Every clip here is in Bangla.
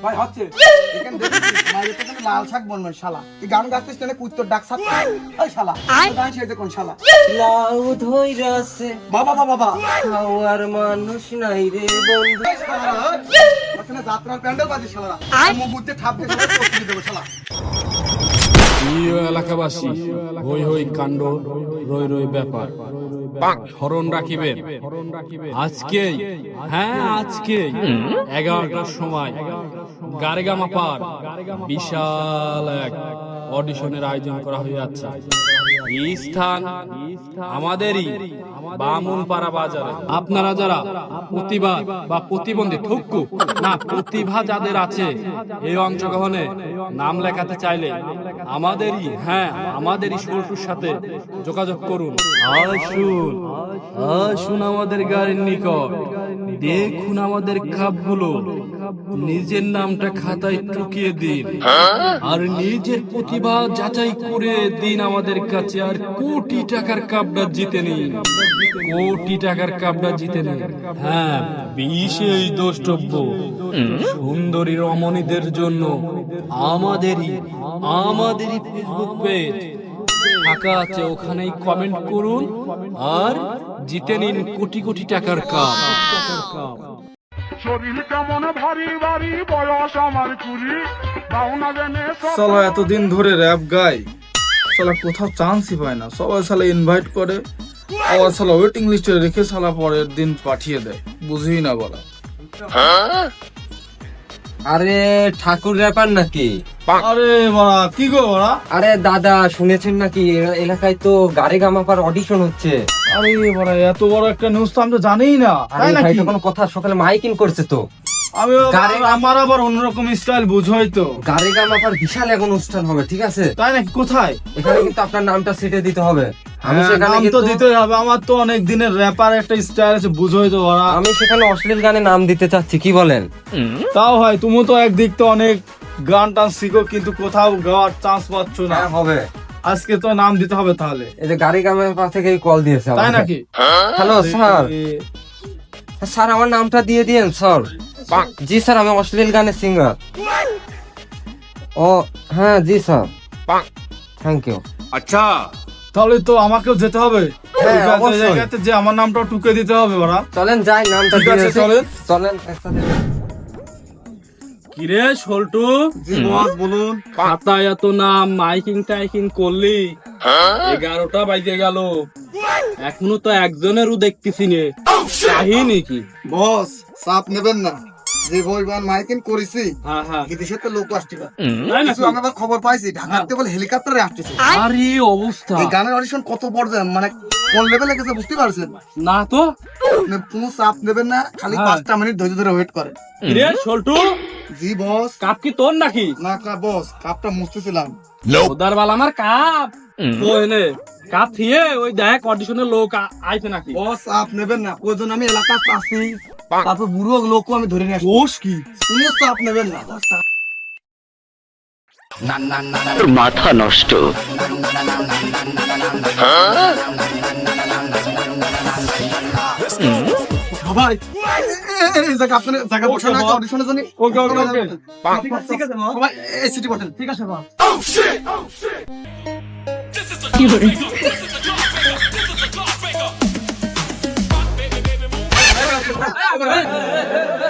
ভাই হচ্ছে এখানে দেখছিস মাইরে তো তুমি লাল শাক বলবেন শালা তুই গান গাইছিস না কুত্তর ডাক সাথ ওই শালা গান শেষ কোন শালা লাউ ধইরাছে বাবা বাবা বাবা খাওয়ার মানুষ নাই রে বন্ধু। ওখানে যাত্রার প্যান্ডেল বাজে শালা মুখ বুঝতে ঠাপ দিয়ে চলে দেবো শালা। প্রিয় এলাকাবাসী, হই হই কাণ্ড, রই রই ব্যাপার স্মরণ রাখিবেন। আজকেই, হ্যাঁ আজকেই 11টার সময় গারেগামাপার বিশাল এক অডিশনের আয়োজন করা হইয়াছে। এই স্থান আমাদেরই বামুনপাড়া বাজারে। আপনারা যারা প্রতিভা বা প্রতিবন্ধী ঠুকু না প্রতিভা যাদের আছে এই অংশগ্রহণে নাম লেখাতে চাইলে আমাদেরই, হ্যাঁ আমাদেরই শুরুর সাথে যোগাযোগ করুন। আসুন আসুন আমাদের গাড়ির নিকট, দেখুন আমাদের কাপগুলো, নিজের নামটা খাতায় টুকিয়ে দিন আর নিজের প্রতিভা যাচাই করে দিন আমাদের কাছে। আর কোটি টাকার কাপটা জিতে নিন, কোটি টাকার কাপটা জিতে নিন। হ্যাঁ, বিশেষ দ্রষ্টব্য সুন্দরী রমণীদের জন্য আমাদেরই ফেসবুক পেজ ফাঁকা আছে, ওখানেই কমেন্ট করুন আর জিতে নিন কোটি কোটি টাকার কাপ। শরীর কেমন ভারী ভারী, বয়স আমার চুরি দাও না জেনে। সালা এতদিন ধরে র্যাপ গাই, সালা কোথাও চান্সই পায় না। সবাই সালা ইনভাইট করে, আবার সালা ওয়েটিং লিস্টে রেখে সালা পরের দিন পাঠিয়ে দেয়, বুঝি না বলা। আরে ঠাকুর ব্যাপার নাকি? আরে বাড়া কি গো বাড়া? আরে দাদা শুনেছেন নাকি এলাকায় তো গারেগামাপার অডিশন হচ্ছে? আরে বাড়া এত বড় একটা নিউজ তো আমি তো জানিই না, তাই আরে ভাই নাকি? তো কোনো কথা, সকালে মাইকিং করছে তো। আমি আমার আবার অন্যরকম স্টাইল বুঝোই তো। গারেগামাপার বিশাল এক অনুষ্ঠান হবে, ঠিক আছে? তাই নাকি? কোথায়? এখানে কিন্তু আপনার নামটা সিটে দিতে হবে। আমি হ্যাঁ, সেখানে নাম তো কিন্তু দিতেই হবে, আমার তো অনেক দিনের র্যাপার একটা স্টাইল আছে, বুঝোই তো বাড়া। আমি সেখানে অশ্লীল গানে নাম দিতে চাচ্ছি, কি বলেন? তাও হয়, তুমি তো একদিক তো অনেক গান টান শিখো, কিন্তু কোথাও গাওয়ার চান্স পাচ্ছ না। হ্যাঁ হবে। আজকে তো নাম দিতে হবে তাহলে, এই যে গারেগামাপা থেকে কল দিয়েছে তাই আমাকে। নাকি? হ্যালো স্যার, স্যার আমার নামটা দিয়ে দিন স্যার। জি স্যার, আমি অশ্লীল গানের সিঙ্গার। ও হ্যাঁ জি স্যার, থ্যাংক ইউ। তাহলে তো আমাকেও যেতে হবে হ্যাঁ, ওই অবশ্যই। জায়গাতে, যে আমার নামটাও টুকে দিতে হবে বাড়া। চলেন যাই, নামটা ঠিক দিয়ে আছে, আসি। চলেন। চলেন একসাথে। কিরে সল্টু, জি বস বলুন। খাতায় এত নাম মাইকিং টাইকিং করলি, 11টা বাজে গেল, এখনো তো একজনেরও দেখতেছি নে, কাহিনী কি? বস চাপ নেবেন না, যে বইবান মাইকিং করেছি হ্যাঁ হ্যাঁ, বিদেশে তো লোক আসছে না। তাই কিছু নাকি? আমি আবার খবর পাইছি ঢাকাতে বলে হেলিকপ্টারে আসতেছে। আরে অবস্থা এই গানের অডিশন কত পর্যায়ে মানে কোন লেভেলে গেছে বুঝতে পারছেন? না তো। আপনি কোনো চাপ নেবেন না, খালি হ্যাঁ। 5টা মিনিট ধৈর্য ধরে ওয়েট করেন। কিরে সল্টু, জি বস। কাপ কি তোর নাকি? না বস, কাপটা মুছতেছিলাম। ওদার বাল আমার কাপ ও এনে কাপ থিয়ে ওই দেখ অডিশনের লোক আইছে নাকি? বস চাপ নেবেন না, প্রয়োজন আমি এলাকা আসি, তারপর বুড়ো লোকও আমি ধরে নিয়ে আসবো। দোষ কি? কোনো চাপ নেবেন না। মাথা নষ্ট। সবাই এই জায়গা আপনার জায়গা বসে না অডিশনের জন্য। ওকে ওকে ওকে, ঠিক আছে সবাই এই সিটি বটেন। ঠিক আছে বস।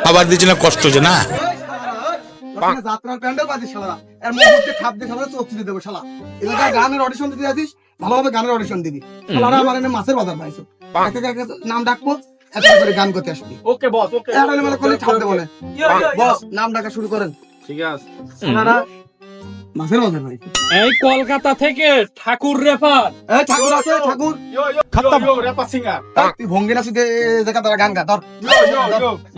আবার দিচ্ছে না কষ্ট যে না। ওখানে যাত্রার প্যান্ডেল বাজে শালা, এর মুখে ঠাপ দিয়ে শালা চোখ চিরে দেবো শালা। এলাকায় গানের অডিশন দিতে যাচ্ছিস, ভালোভাবে গানের অডিশন দিবি। শালারা আমার এনে মাছের বাজার পাইছো, এক এক নাম ডাকবো, এত করে গান করতে আসবি। ওকে বস ওকে। এর মানে করে ঠাপ দেবো না। বস নাম ডাকা শুরু করেন। ঠিক আছে। শালারা মাছের বাজার পাইছো। এই কলকাতা থেকে ঠাকুর রেফার। এই ঠাকুর আছে ঠাকুর, খতম র্যাপার সিঙ্গার। তুই ভঙ্গি না শুধু জায়গা দ্বারা গান গা ধর।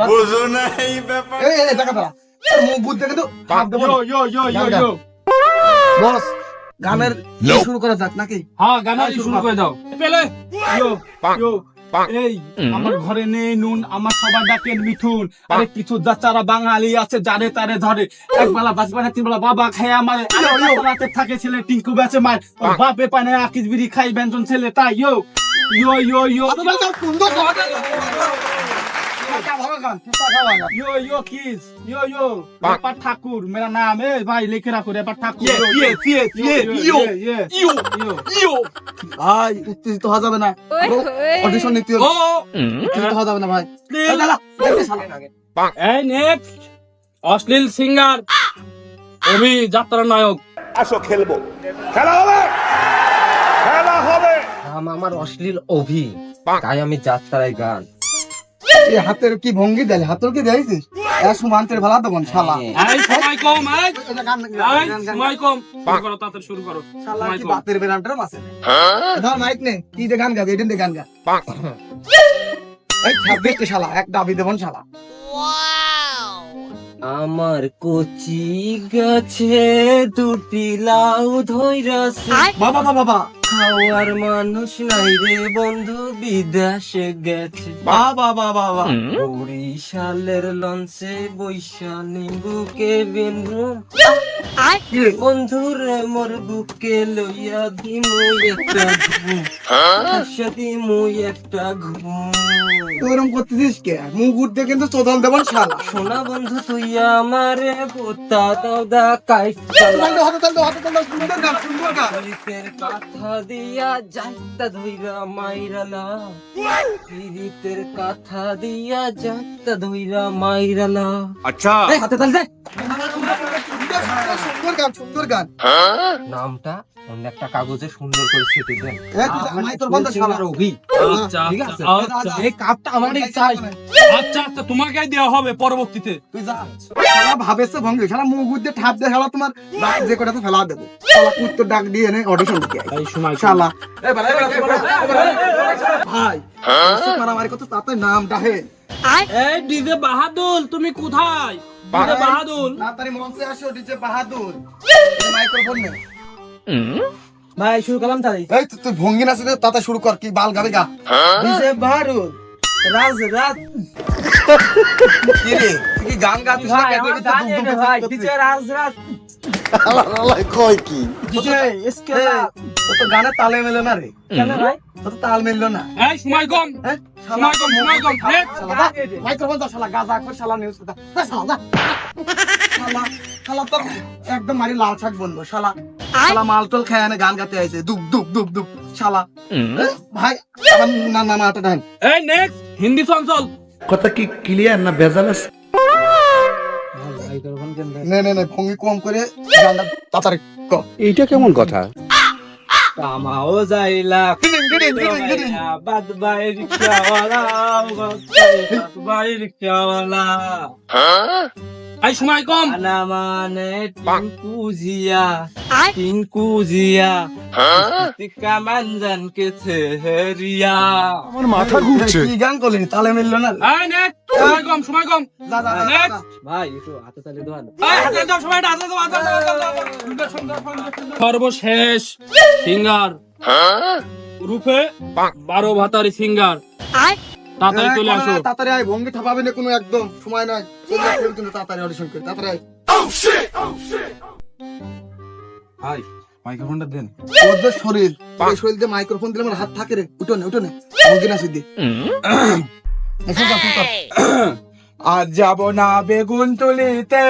বুঝো না এই ব্যাপার। এই জায়গা দ্বারা মুখ বুঝতে কিন্তু ঠাপ দেবো না। ইয়ো বস গানের শুরু করা যাক নাকি? হ্যাঁ গানারি শুরু করে দাও। পেলে এই আমার ঘরে নেই নুন, আমার সবার ডাকেন মিঠুন। আরে কিছু যাচারা বাঙালি আছে যারে তারে ধরে, এক বেলা বাস বানা তিন বেলা বাবা খায় আমার। রাতে থাকে ছেলে টিঙ্কু বেচে মার, ওর বাপে পানে আকিস বিড়ি খাই ব্যঞ্জন ছেলে তাই। ইয়ো ইয়ো ইয়ো ইয়ো क्या भागा गान किसका क्या भागा यो किस यो रेपर ठाकुर मेरा नाम है भाई लिख रखो रेपर ठाकुर ভাই উত্তেজিত হওয়া যাবে না অডিশন নিতে হবে উত্তেজিত হওয়া যাবে না ভাই এই দাদা দেখতে শালা এই নেক্সট অশ্লীল সিঙ্গার অভি যাত্রা নায়ক। নাম আমার অশ্লীল অভি, তাই আমি যাত্রায় গান। এই হাতের কি ভঙ্গি দেয় হাতের কি দেয়ছিস এক সুমান্তের ভালা দেবন শালা এই সময় কম, এই এটা গান এই সময় কম, শুরু করো তাড়াতাড়ি শুরু করো। শালা সময় কি কম। বাতের বেরানটার মাসে ধর মাইক নে কি দে গান গাবে এদিন দে গান গা এই 26 শালা এক দাবি দেবন শালা আমার কচি গাছে দুটি লাউ ধইরাছে, বাবা বাবা বাবা খাওয়ার মানুষ নাই রে বন্ধু বিদেশে গেছে। বাবা বাবা বাবা বরিশালের লঞ্চে বৈশা নিম্বুকে বেনরুম, কি রে বন্ধুরে মোর বুকে লইয়া দিমু একটা ঘুম, আশা দিমু একটা ঘুম। তোরম করতেছিস কে মুখ উঠতে কিন্তু চোদন দেবন শালা সোনা বন্ধু তুই আমারে পোতা দাদা কাইফ সুন্দর গান সুন্দর গান পীড়িতের কথা দিয়া যাইতা ধইরা মাইরালা, পীড়িতের কথা দিয়া যাইতা ধইরা মাইরালা। अच्छा এই হাতে তাল দে। সুন্দর গান সুন্দর গান নামটা অন্য একটা কাগজে সুন্দর করে ছেটে দেন। আমি তোর বন্ধ শালা অভি, আচ্ছা ঠিক আচ্ছা, আছে? আচ্ছা এই কাপটা আমারই চাই। আচ্ছা আচ্ছা, তোমাকেই দেওয়া হবে পরবর্তীতে। তুই যা শালা ভাবেছে ভঙ্গি শালা মুখ উঠতে ঠাপ দে শালা তোমার ডাক যে কটাতে ফেলা দেবো শালা কুত্তর ডাক দিয়ে এনে অডিশন দিতে আই এই সময় কম। শালা ভাই মারামারি কত তাতে নাম ডাহে এই ডিজে বাহাদুর তুমি কোথায়? ডিজে বাহাদুর তাড়াতাড়ি মঞ্চে আসো ডিজে বাহাদুর মাইক্রোফোন নে ভাই শুরু করলাম তাই এই তুই ভঙ্গি নাচে তাতে শুরু কর কি বাল গাবে গা ডিজে বাহাদুর রাজ রাজ কি রে তুই কি গান গাচ্ছিস না ভাই কেন আমার গান এনে ভাই ডিজে রাজ রাজ ডিজে इसके তো গানে তালে মেলে না রে কেন ভাই তো তাল মিললো না এই সময় কম, হ্যাঁ সময় কম, সময় কম। Next. মাইক্রোফোন দাও শালা গাজা কর শালা নিউজ কথা শালা শালা শালা তো একদম মারি লাল শাক বলবো শালা শালা মালটল খেয়ে এনে গান গাতে আইছে দুব দুব দুব দুব শালা ভাই আমার না না মাটা ডান এই নেক্সট হিন্দি সং চল। কথা কি ক্লিয়ার না ভেজাল আছে? নে নে নে ভঙ্গি কম করে গানটা তাড়াতাড়ি ক এইটা কেমন কথা? কামাও যাইলা বাদ বাই রিক্সাওয়ালা বাদ বাই রিক্সাওয়ালা এই সময় কম। আনা মানে টিঙ্কু জিয়া টিকা মানজান কে ছেহরিয়া আমার মাথা ঘুরছে। কি গান করলেন তালে মিললো না এই নেক্সট সময় কম, সময় কম। যা যা যা, Next. যা ভাই একটু হাতে তালি দোয়ান এই হাতে দাও, সময়টা হাতে দাও, হাতে দাও, হাতে দাও। সুন্দর, সুন্দর, সুন্দর, সুন্দর। সর্বশেষ সিঙ্গার রূপে 12 ভাতারি সিঙ্গার, তাড়াতাড়ি এই, চলে আসো। তাড়াতাড়ি আয় ভঙ্গি ঠাপাবে না কোনো একদম সময় নাই চলে আসো কিন্তু তাড়াতাড়ি অডিশন করে তাড়াতাড়ি আয় ভাই মাইক্রোফোনটা দেন ওর যে শরীর এই শরীর দিয়ে মাইক্রোফোন দিলে আমার হাত থাকে রে উঠো নে ভঙ্গি না সিদ্ধি আর যাব না বেগুন তুলিতে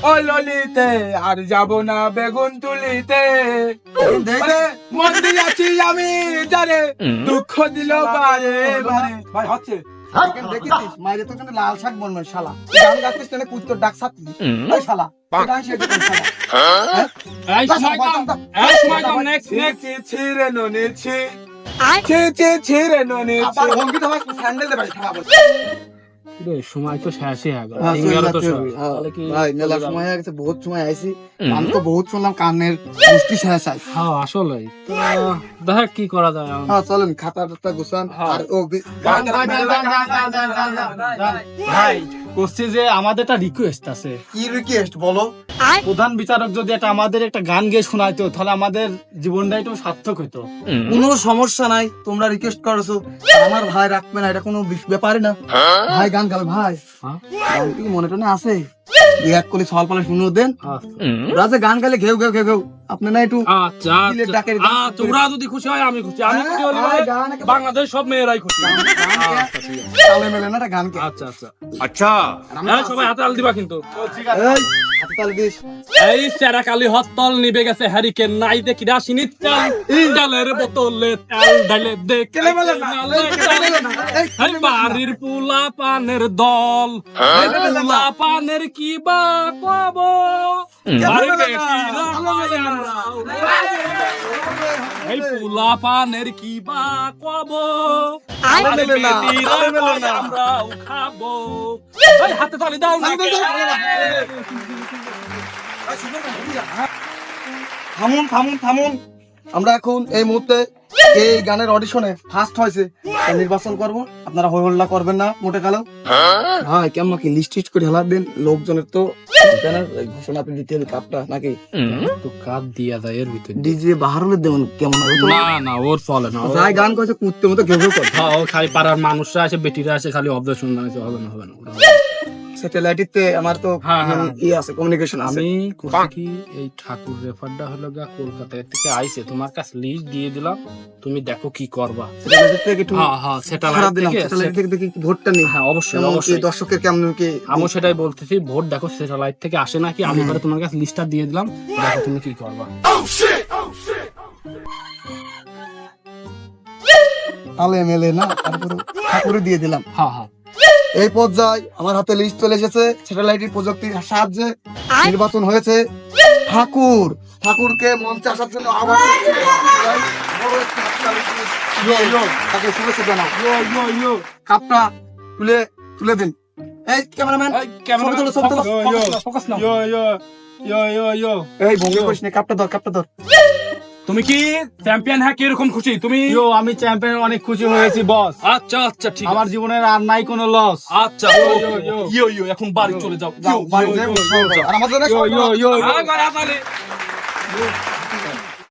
ও ললিতে আর যাব না বেগুন তুলিতে আরে মন দিয়াছি আমি যারে দুঃখ দিল বারে বারে ভাই হচ্ছে দেখিস মাইরে তো কিন্তু লাল শাক বলবে শালা গান গাচ্ছিস কেন কুত্তর ডাক সাথিস ওই শালা গান শেষ করে শালা এই সময় কম, এই সময় কম। Next next. ছিড়ে ননেছি ছিড়ে ননেছি আবার ভঙ্গি তো স্যান্ডেল দে ভাই খারাপ রে সময় তো শেষই হয়ে গেল। সিঙ্গারও তো শেষ। তাহলে কি ভাই মেলা সময় হয়ে গেছে বহুত সময় আইছি আমি তো বহুত শুনলাম কানের গোষ্ঠী শেষ আই হ্যাঁ আসলেই তো দেখ কি করা যায় এখন। হ্যাঁ চলেন খাতা টাতা গুছান আর ও ভাই কোশ্চে যে আমাদের একটা রিকোয়েস্ট আছে কি রিকোয়েস্ট বলো প্রধান বিচারক যদি একটা আমাদের একটা গান গেয়ে শোনাইতো তাহলে আমাদের জীবনটা একটু সার্থক হইতো কোনো সমস্যা নাই তোমরা রিকোয়েস্ট করেছো আমার ভাই রাখবে না এটা কোনো ব্যাপারই না ভাই গান গাবে ভাই গান কি মনে টনে আছে এক করে সওয়াল পালে শুনো দেন হ্যাঁ। ওরা যে গান গালে ঘেউ ঘেউ ঘেউ ঘেউ আপনি না একটু আচ্ছা দিলে আচ্ছা ডাকের গান আচ্ছা, ওরা যদি খুশি হয় আমি খুশি, আমি খুশি হলে হ্যাঁ, গান একেবারে- বাংলাদেশ সব মেয়েরাই খুশি। আচ্ছা ঠিক আছে, তালে মেলে না, এটা গানকে। আচ্ছা আচ্ছা अच्छा হ্যাঁ, সবাই হাতে তাল দিবা কিন্তু। এই, হাতে তালি দিস। এই সেরা কালি হত্তল নিবে গেছে হ্যারিকেন নাই দেখি রাশিনি চাল ডালের বোতলে তেল ঢালে দেখ কেলে বলে না, এই, কেলে বলে না, এই, এই বাড়ির পুলা পানের দল এই পুলা পানের কি বা কব বাড়ির বেটিরা এই পুলা পানের কি বা কব বাড়ির মেলে না, বেটিরা তালে মেলে না। আমরাও খাবো। এই হাতে তালি দাও না। থামুন থামুন থামুন, আমরা এখন এই মুহূর্তে এই গানের অডিশনে ফার্স্ট হয়েছে তা নির্বাচন করব। আপনারা হই হল্লা করবেন না মোটে কালো। হ্যাঁ, কেমন কি লিস্ট টিস্ট করে হেলা দেন, লোকজনের তো জানার ঘোষণা আপনি দিতে হবে কাপটা নাকি তো কাপ দিয়া যায় এর ভিতরে। ডিজে বাহার হলে দেবেন কেমন হবে তো? না না ওর চলে না। যাই গান কইছে কুত্তে মতো ঘেউ ঘেউ করে। হ্যাঁ, ও খালি পাড়ার মানুষরা আছে, বেটিরা আছে, খালি অব্দ শুনতে আছে, হবে না হবে না। স্যাটেলাইটিতে আমার তো হ্যাঁ, হ্যাঁ। ই আছে, কমিউনিকেশন আছে। আমি করছি কি, এই ঠাকুর রেফারটা হলো গা কলকাতা থেকে আইছে, তোমার কাছে লিস্ট দিয়ে দিলাম, তুমি দেখো কি করবা। স্যাটেলাইট থেকে একটু হ্যাঁ হ্যাঁ সেটা খারাপ দিলাম, স্যাটেলাইট থেকে দেখি ভোটটা নেই। হ্যাঁ অবশ্যই কেমন কি অবশ্যই, দর্শকের কেমন কি আমি সেটাই বলতেছি, ভোট দেখো স্যাটেলাইট থেকে আসে নাকি, আমি পরে তোমার কাছে লিস্টটা দিয়ে দিলাম, দেখো তুমি কি করবা। আলে মেলে না, তারপরে ঠাকুরে দিয়ে দিলাম। হ্যাঁ হ্যাঁ এই পর্যায়ে আমার হাতে লিস্ট চলে এসেছে, স্যাটেলাইটের প্রযুক্তির সাহায্যে নির্বাচন হয়েছে। ঠাকুরকে মঞ্চে আসার জন্য আবার বড় একটি হাততালি দিয়ে তাকে শুভেচ্ছা জানাও। কাপটা তুলে দিন। এই ক্যামেরাম্যান, এই ক্যামেরা ছবি তোলো, ছবি তোলো। ফোকাস নাও। এই ভঙ্গি করিস না, কাপটা ধর। তুমি কি চ্যাম্পিয়ন হ্যাঁ কিরকম খুশি তুমি? আমি চ্যাম্পিয়ন অনেক খুশি হয়েছি বস। আচ্ছা আচ্ছা ঠিক আছে, আমার জীবনের আর নাই কোনো লস। আচ্ছা ইয়ো এখন বাড়ি চলে যাও। যাও, বাড়ি যেয়ে বসো। আর আমাদের ইয়ো ইয়ো ইয়ো আগে হাতালি।